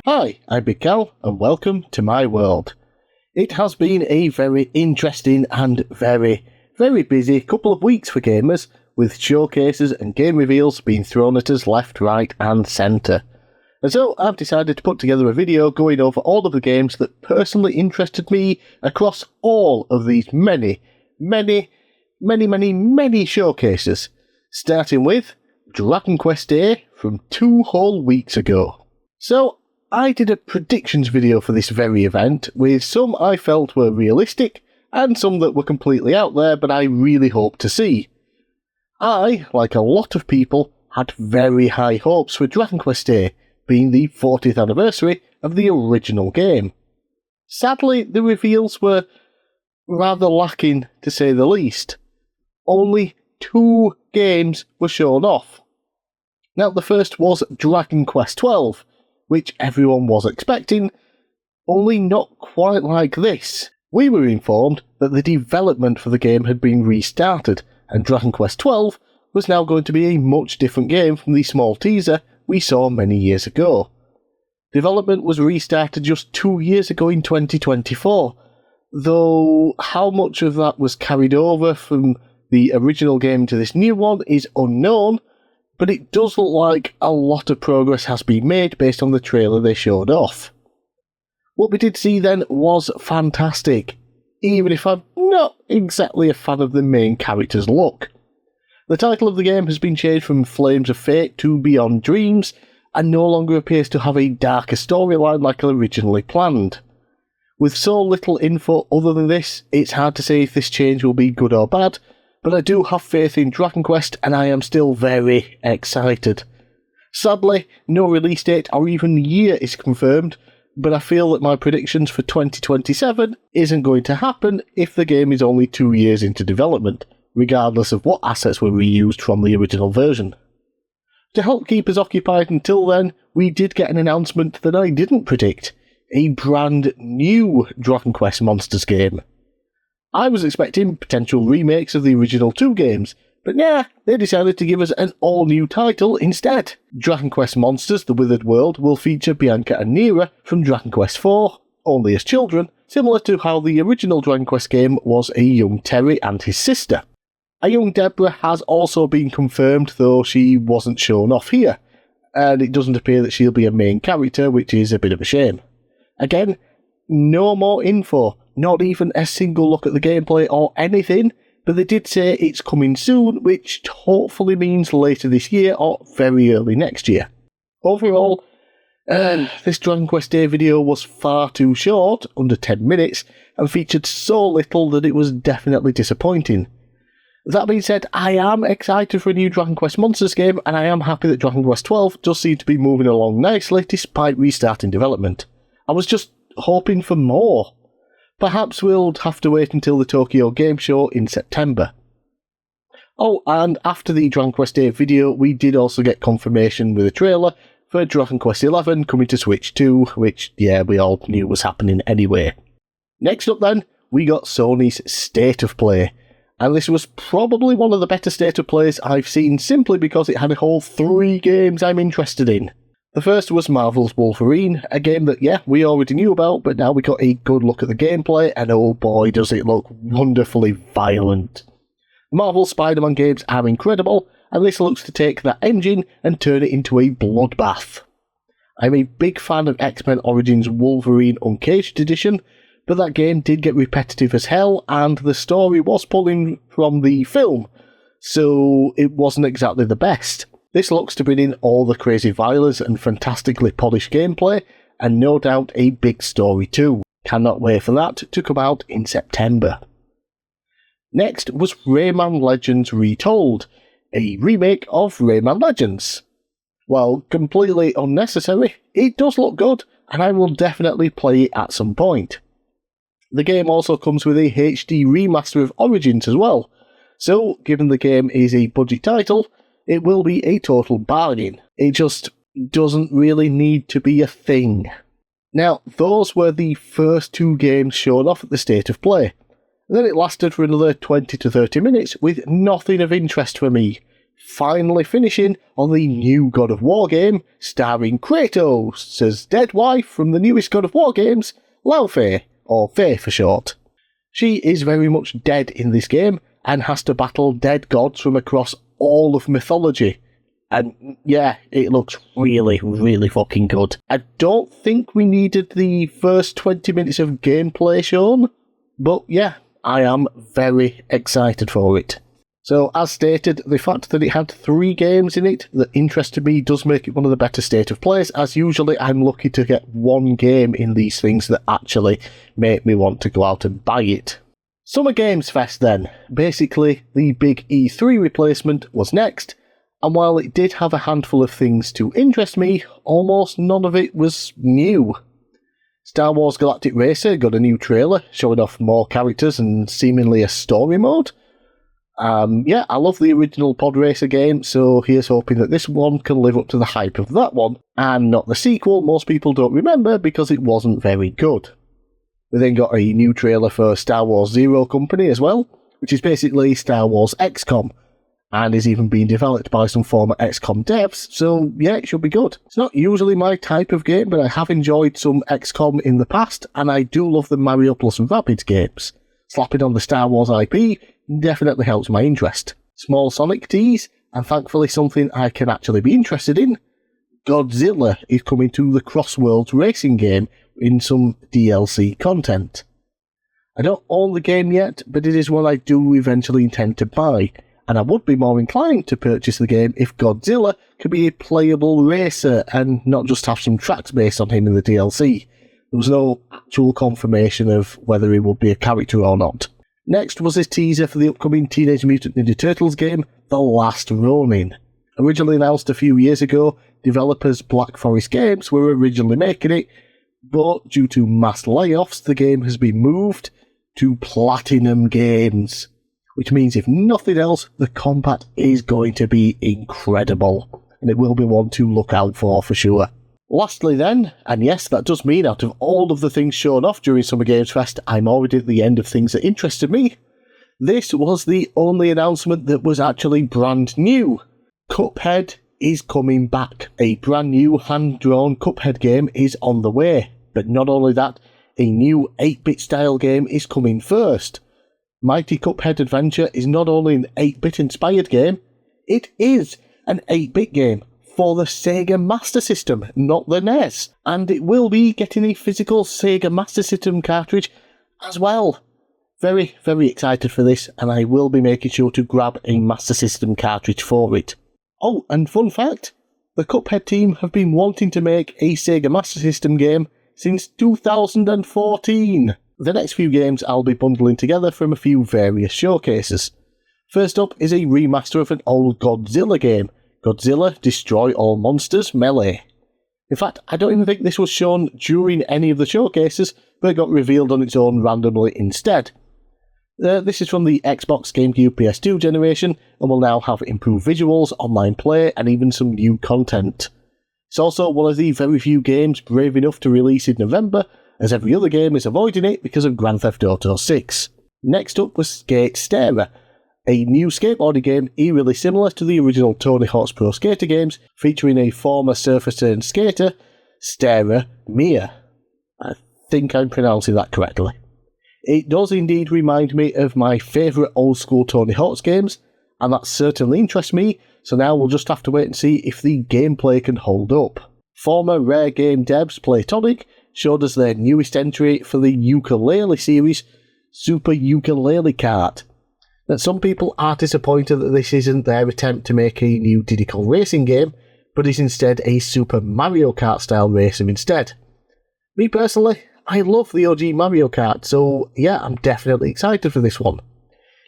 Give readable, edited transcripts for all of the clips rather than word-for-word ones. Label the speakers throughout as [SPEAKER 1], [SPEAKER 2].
[SPEAKER 1] Hi, I'm bigcal, and welcome to my world. It has been a very interesting and very busy couple of weeks for gamers, with showcases and game reveals being thrown at us left, right and centre. And so I've decided to put together a video going over all of the games that personally interested me across all of these many showcases, starting with Dragon Quest Day from 2 whole weeks ago. So, I did a predictions video for this very event, with some I felt were realistic, and some that were completely out there but I really hoped to see. I, like a lot of people, had very high hopes for Dragon Quest Day, being the 40th anniversary of the original game. Sadly, the reveals were rather lacking, to say the least. Only 2 games were shown off. Now, the first was Dragon Quest XII, which everyone was expecting, only not quite like this. We were informed that the development for the game had been restarted, and Dragon Quest XII was now going to be a much different game from the small teaser we saw many years ago. Development was restarted just 2 years ago in 2024, though how much of that was carried over from the original game to this new one is unknown, but it does look like a lot of progress has been made based on the trailer they showed off. What we did see then was fantastic, even if I'm not exactly a fan of the main character's look. The title of the game has been changed from Flames of Fate to Beyond Dreams, and no longer appears to have a darker storyline like originally planned. With so little info other than this, it's hard to say if this change will be good or bad, but I do have faith in Dragon Quest and I am still very excited. Sadly, no release date or even year is confirmed, but I feel that my predictions for 2027 isn't going to happen if the game is only 2 years into development, regardless of what assets were reused from the original version. To help keep us occupied until then, we did get an announcement that I didn't predict: a brand new Dragon Quest Monsters game. I was expecting potential remakes of the original 2 games, but they decided to give us an all-new title instead. Dragon Quest Monsters: The Withered World will feature Bianca and Nera from Dragon Quest IV, only as children, similar to how the original Dragon Quest game was a young Terry and his sister. A young Deborah has also been confirmed, though she wasn't shown off here, and it doesn't appear that she'll be a main character, which is a bit of a shame. Again, no more info, not even a single look at the gameplay or anything, but they did say it's coming soon, which hopefully means later this year or very early next year. Overall, this Dragon Quest Day video was far too short, under 10 minutes, and featured so little that it was definitely disappointing. That being said, I am excited for a new Dragon Quest Monsters game, and I am happy that Dragon Quest XII does seem to be moving along nicely despite restarting development. I was just hoping for more. Perhaps we'll have to wait until the Tokyo Game Show in September. Oh, and after the Dragon Quest Day video, we did also get confirmation with a trailer for Dragon Quest XI coming to Switch 2, which, we all knew was happening anyway. Next up then, we got Sony's State of Play, and this was probably one of the better State of Plays I've seen simply because it had a whole 3 games I'm interested in. The first was Marvel's Wolverine, a game that, we already knew about, but now we got a good look at the gameplay, and oh boy does it look wonderfully violent. Marvel Spider-Man games are incredible, and this looks to take that engine and turn it into a bloodbath. I'm a big fan of X-Men Origins Wolverine Uncaged Edition, but that game did get repetitive as hell, and the story was pulling from the film, so it wasn't exactly the best. This looks to bring in all the crazy violence and fantastically polished gameplay, and no doubt a big story too. Cannot wait for that to come out in September. Next was Rayman Legends Retold, a remake of Rayman Legends. While completely unnecessary, it does look good, and I will definitely play it at some point. The game also comes with a HD remaster of Origins as well, so given the game is a budget title, it will be a total bargain. It just doesn't really need to be a thing. Now, those were the first 2 games shown off at the State of Play. And then it lasted for another 20 to 30 minutes with nothing of interest for me. finally finishing on the new God of War game starring Kratos' dead wife from the newest God of War games, Fanfare, or Faye for short. She is very much dead in this game and has to battle dead gods from across all of mythology. And yeah, it looks really, really fucking good. I don't think we needed the first 20 minutes of gameplay shown, but yeah, I am very excited for it. So, as stated, the fact that it had 3 games in it that interested me does make it one of the better state of plays, as usually I'm lucky to get one game in these things that actually make me want to go out and buy it. Summer Games Fest then. Basically, the big E3 replacement was next, and while it did have a handful of things to interest me, almost none of it was new. Star Wars Galactic Racer got a new trailer showing off more characters and seemingly a story mode. Yeah, I love the original Pod Racer game, so here's hoping that this one can live up to the hype of that one, and not the sequel most people don't remember because it wasn't very good. We then got a new trailer for Star Wars Zero Company as well, which is basically Star Wars XCOM, and is even being developed by some former XCOM devs, so yeah, it should be good. It's not usually my type of game, but I have enjoyed some XCOM in the past, and I do love the Mario Plus Rabbids games. Slapping on the Star Wars IP definitely helps my interest. Small Sonic tease, and thankfully something I can actually be interested in. Godzilla is coming to the Crossworlds racing game in some DLC content. I don't own the game yet, but it is one I do eventually intend to buy, and I would be more inclined to purchase the game if Godzilla could be a playable racer and not just have some tracks based on him in the DLC. There was no actual confirmation of whether he would be a character or not. Next was a teaser for the upcoming Teenage Mutant Ninja Turtles game, The Last Ronin. Originally announced a few years ago, developers Black Forest Games were originally making it, but due to mass layoffs, the game has been moved to Platinum Games. Which means, if nothing else, the combat is going to be incredible, and it will be one to look out for sure. Lastly then, and yes, that does mean out of all of the things shown off during Summer Games Fest, I'm already at the end of things that interested me. This was the only announcement that was actually brand new. Cuphead is coming back. A brand new hand-drawn Cuphead game is on the way. But not only that, a new 8-bit style game is coming first. Mighty Cuphead Adventure is not only an 8-bit inspired game, it is an 8-bit game for the Sega Master System, not the NES, and it will be getting a physical Sega Master System cartridge as well. Very, very excited for this, and I will be making sure to grab a Master System cartridge for it. Oh, and fun fact, the Cuphead team have been wanting to make a Sega Master System game since 2014. The next few games I'll be bundling together from a few various showcases. First up is a remaster of an old Godzilla game, Godzilla Destroy All Monsters Melee. In fact, I don't even think this was shown during any of the showcases, but it got revealed on its own randomly instead. This is from the Xbox, GameCube, PS2 generation, and will now have improved visuals, online play, and even some new content. It's also one of the very few games brave enough to release in November, as every other game is avoiding it because of Grand Theft Auto 6. Next up was Skate Starer, a new skateboarding game eerily similar to the original Tony Hawk's Pro Skater games, featuring a former surfer-turned-skater, Starer Mia. I think I'm pronouncing that correctly. It does indeed remind me of my favourite old-school Tony Hawk's games, and that certainly interests me, so now we'll just have to wait and see if the gameplay can hold up. Former Rare Game devs Playtonic showed us their newest entry for the ukulele series, Super Ukulele Kart. That some people are disappointed that this isn't their attempt to make a new Diddy Kong racing game, but is instead a Super Mario Kart style racer instead. Me personally, I love the OG Mario Kart, so yeah, I'm definitely excited for this one.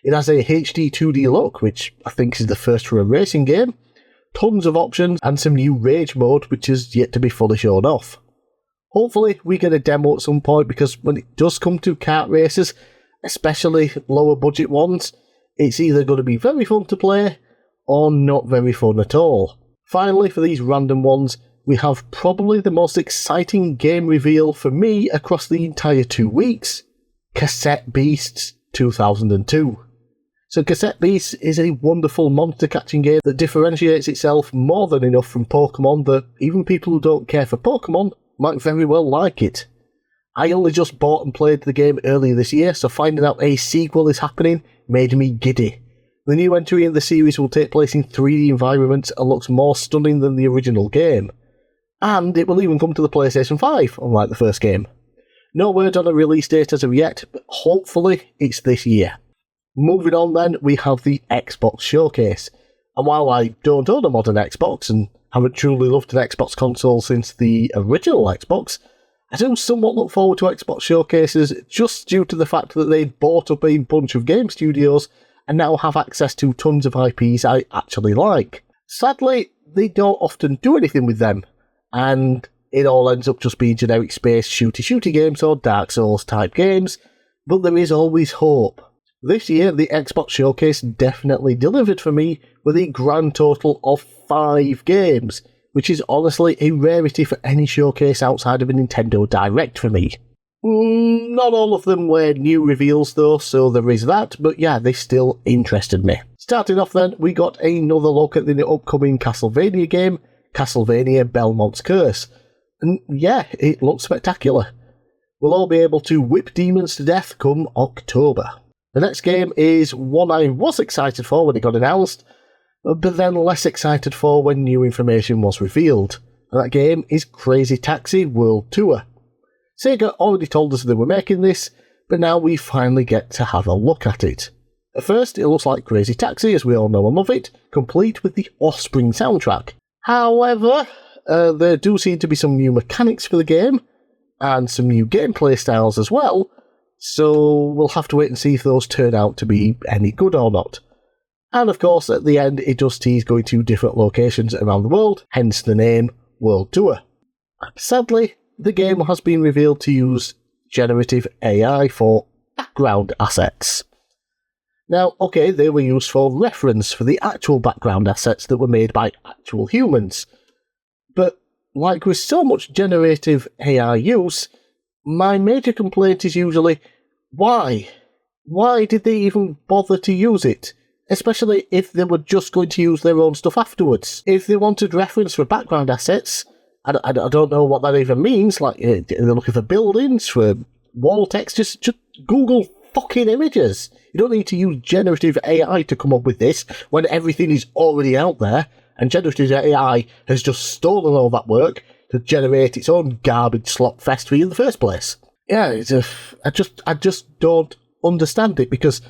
[SPEAKER 1] It has a HD 2D look, which I think is the first for a racing game, tons of options, and some new Rage mode, which is yet to be fully shown off. Hopefully we get a demo at some point, because when it does come to kart races, especially lower budget ones, it's either going to be very fun to play, or not very fun at all. Finally, for these random ones, we have probably the most exciting game reveal for me across the entire 2 weeks, Cassette Beasts 2002. So Cassette Beasts is a wonderful monster catching game that differentiates itself more than enough from Pokemon that even people who don't care for Pokemon might very well like it. I only just bought and played the game earlier this year, so finding out a sequel is happening made me giddy. The new entry in the series will take place in 3D environments and looks more stunning than the original game. And it will even come to the PlayStation 5, unlike the first game. No word on a release date as of yet, but hopefully it's this year. Moving on then, we have the Xbox Showcase. And while I don't own a modern Xbox and haven't truly loved an Xbox console since the original Xbox, I do somewhat look forward to Xbox Showcases just due to the fact that they bought up a bunch of game studios and now have access to tons of IPs I actually like. Sadly, they don't often do anything with them, and it all ends up just being generic space shooty games or Dark Souls type games, but there is always hope. This year, the Xbox Showcase definitely delivered for me with a grand total of 5 games, which is honestly a rarity for any showcase outside of a Nintendo Direct for me. Not all of them were new reveals though, so there is that, but yeah, they still interested me. Starting off then, we got another look at the upcoming Castlevania game, Castlevania Belmont's Curse. And yeah, it looks spectacular. We'll all be able to whip demons to death come October. The next game is one I was excited for when it got announced, but then less excited for when new information was revealed. And that game is Crazy Taxi World Tour. Sega already told us they were making this, but now we finally get to have a look at it. At first, it looks like Crazy Taxi, as we all know and love it, complete with the Offspring soundtrack. However, there do seem to be some new mechanics for the game, and some new gameplay styles as well, so we'll have to wait and see if those turn out to be any good or not. And of course, at the end, it does tease going to different locations around the world, hence the name World Tour. Sadly, the game has been revealed to use generative AI for background assets. Now, okay, they were used for reference for the actual background assets that were made by actual humans. But, like with so much generative AI use, my major complaint is usually, why? Why did they even bother to use it? Especially if they were just going to use their own stuff afterwards. If they wanted reference for background assets, I don't know what that even means, like they're looking for buildings, for wall text, just Google fucking images. You don't need to use generative AI to come up with this when everything is already out there, and generative AI has just stolen all that work to generate its own garbage slop fest for you in the first place. Yeah, I just don't understand it, because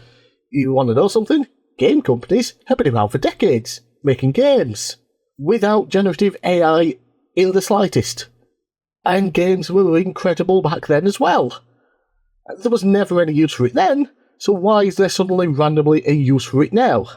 [SPEAKER 1] you want to know something? Game companies have been around for decades, making games, without generative AI in the slightest. And games were incredible back then as well. There was never any use for it then, so why is there suddenly randomly a use for it now?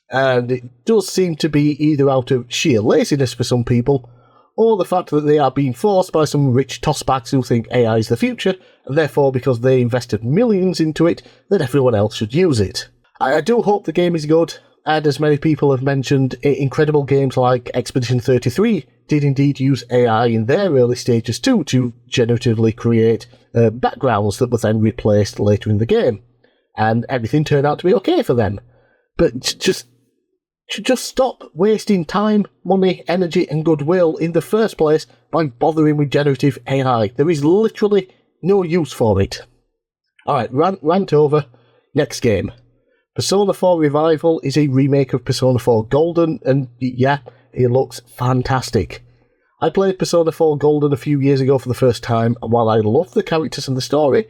[SPEAKER 1] And it does seem to be either out of sheer laziness for some people, or the fact that they are being forced by some rich tossbacks who think AI is the future, and therefore because they invested millions into it, that everyone else should use it. I do hope the game is good, and as many people have mentioned, incredible games like Expedition 33 did indeed use AI in their early stages too to generatively create backgrounds that were then replaced later in the game. And everything turned out to be okay for them. But just stop wasting time, money, energy and goodwill in the first place by bothering with generative AI. There is literally no use for it. Alright, rant over. Next game. Persona 4 Revival is a remake of Persona 4 Golden, and yeah, it looks fantastic. I played Persona 4 Golden a few years ago for the first time, and while I loved the characters and the story,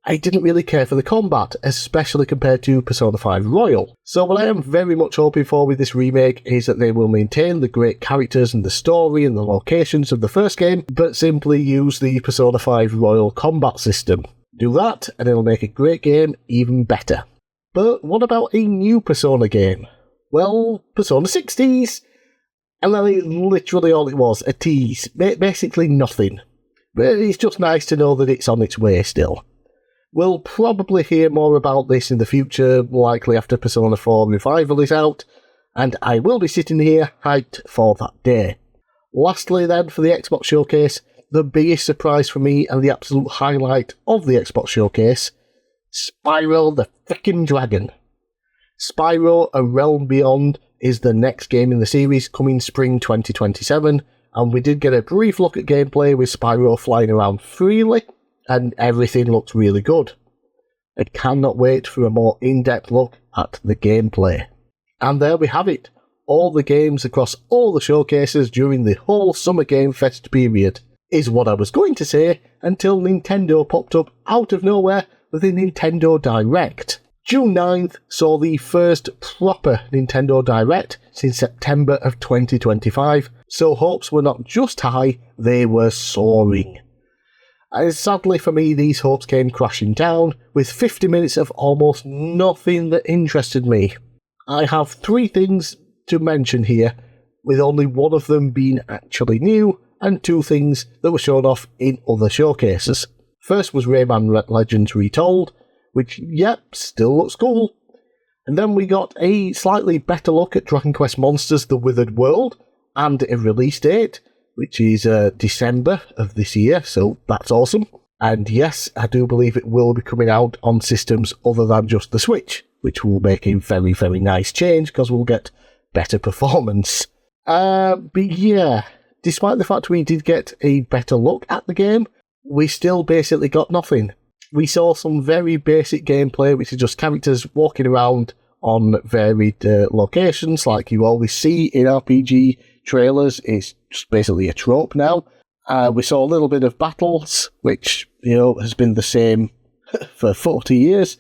[SPEAKER 1] I didn't really care for the combat, especially compared to Persona 5 Royal. So what I am very much hoping for with this remake is that they will maintain the great characters and the story and the locations of the first game, but simply use the Persona 5 Royal combat system. Do that, and it'll make a great game even better. But what about a new Persona game? Well, Persona 6 tease. And then literally all it was, a tease. Basically nothing. But it's just nice to know that it's on its way still. We'll probably hear more about this in the future, likely after Persona 4 Revival is out, and I will be sitting here hyped for that day. Lastly then, for the Xbox Showcase, the biggest surprise for me and the absolute highlight of the Xbox Showcase, Spyro the frickin' Dragon. Spyro: A Realm Beyond is the next game in the series, coming spring 2027, and we did get a brief look at gameplay with Spyro flying around freely, and everything looked really good. I cannot wait for a more in-depth look at the gameplay. And there we have it, all the games across all the showcases during the whole Summer Game Fest period, is what I was going to say until Nintendo popped up out of nowhere with a Nintendo Direct. June 9th saw the first proper Nintendo Direct since September of 2025, so hopes were not just high, they were soaring. And sadly for me, these hopes came crashing down, with 50 minutes of almost nothing that interested me. I have 3 things to mention here, with only one of them being actually new, and 2 things that were shown off in other showcases. First was Rayman Legends Retold, which, yep, still looks cool. And then we got a slightly better look at Dragon Quest Monsters The Withered World, and a release date, which is December of this year, so that's awesome. And yes, I do believe it will be coming out on systems other than just the Switch, which will make a very, very nice change, because we'll get better performance. But yeah, despite the fact we did get a better look at the game, we still basically got nothing. We saw some very basic gameplay, which is just characters walking around on varied locations, like you always see in RPG trailers. It's just basically a trope now. We saw a little bit of battles, which, has been the same for 40 years.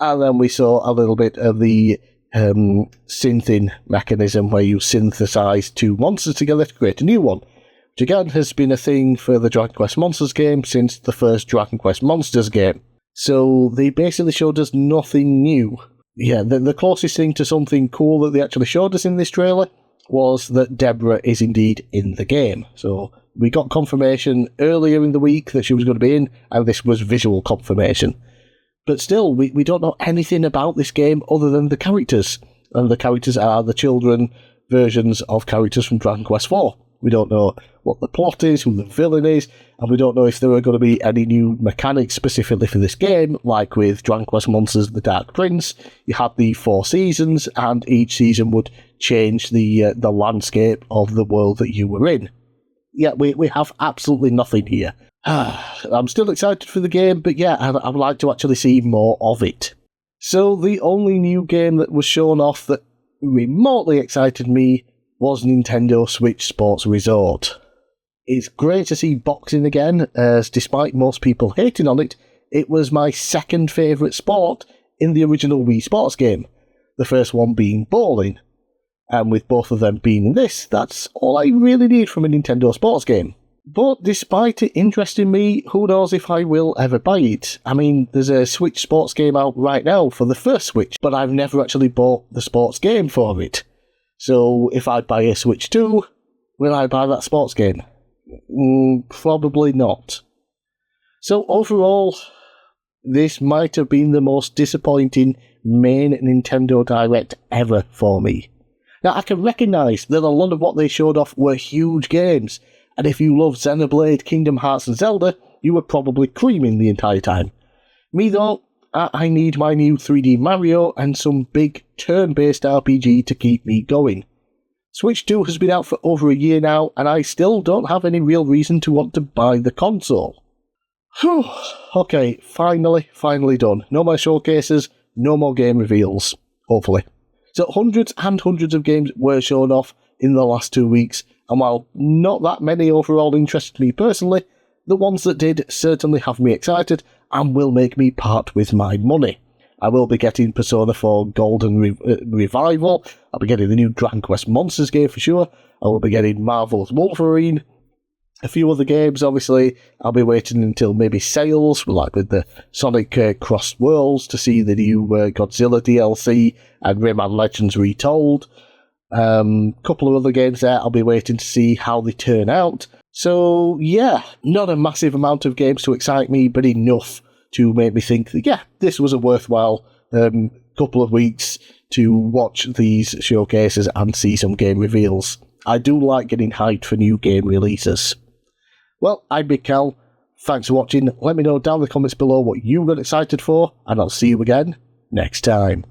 [SPEAKER 1] And then we saw a little bit of the synthing mechanism, where you synthesize 2 monsters together to create a new one. Which again has been a thing for the Dragon Quest Monsters game since the first Dragon Quest Monsters game. So they basically showed us nothing new. Yeah, the closest thing to something cool that they actually showed us in this trailer was that Deborah is indeed in the game. So we got confirmation earlier in the week that she was going to be in, and this was visual confirmation. But still, we don't know anything about this game other than the characters. And the characters are the children versions of characters from Dragon Quest IV. We don't know what the plot is, who the villain is, and we don't know if there are going to be any new mechanics specifically for this game, like with Dragon Quest Monsters The Dark Prince. You had the 4 seasons, and each season would change the landscape of the world that you were in. Yeah, we have absolutely nothing here. I'm still excited for the game, but yeah, I would like to actually see more of it. So the only new game that was shown off that remotely excited me was Nintendo Switch Sports Resort. It's great to see boxing again, as despite most people hating on it, it was my second favourite sport in the original Wii Sports game, the first one being bowling. And with both of them being in this, that's all I really need from a Nintendo sports game. But despite it interesting me, who knows if I will ever buy it. I mean, there's a Switch sports game out right now for the first Switch, but I've never actually bought the sports game for it. So if I buy a Switch 2, will I buy that sports game? Probably not. So overall, this might have been the most disappointing main Nintendo Direct ever for me. Now, I can recognise that a lot of what they showed off were huge games, and if you love Xenoblade, Kingdom Hearts and Zelda, you were probably creaming the entire time. Me though, I need my new 3D Mario and some big turn-based RPG to keep me going. Switch 2 has been out for over a year now, and I still don't have any real reason to want to buy the console. Whew. Okay, finally done. No more showcases, no more game reveals, hopefully. So hundreds and hundreds of games were shown off in the last 2 weeks, and while not that many overall interested me personally, the ones that did certainly have me excited and will make me part with my money. I will be getting Persona 4 Golden Revival, I'll be getting the new Dragon Quest Monsters game for sure, I will be getting Marvel's Wolverine, a few other games obviously. I'll be waiting until maybe sales, like with the Sonic Cross Worlds, to see the new Godzilla DLC and Rayman Legends Retold. Couple of other games there, I'll be waiting to see how they turn out. So yeah, not a massive amount of games to excite me, but enough to make me think that, yeah, this was a worthwhile couple of weeks to watch these showcases and see some game reveals. I do like getting hyped for new game releases. Well, I'm bigcal. Thanks for watching. Let me know down in the comments below what you got excited for, and I'll see you again next time.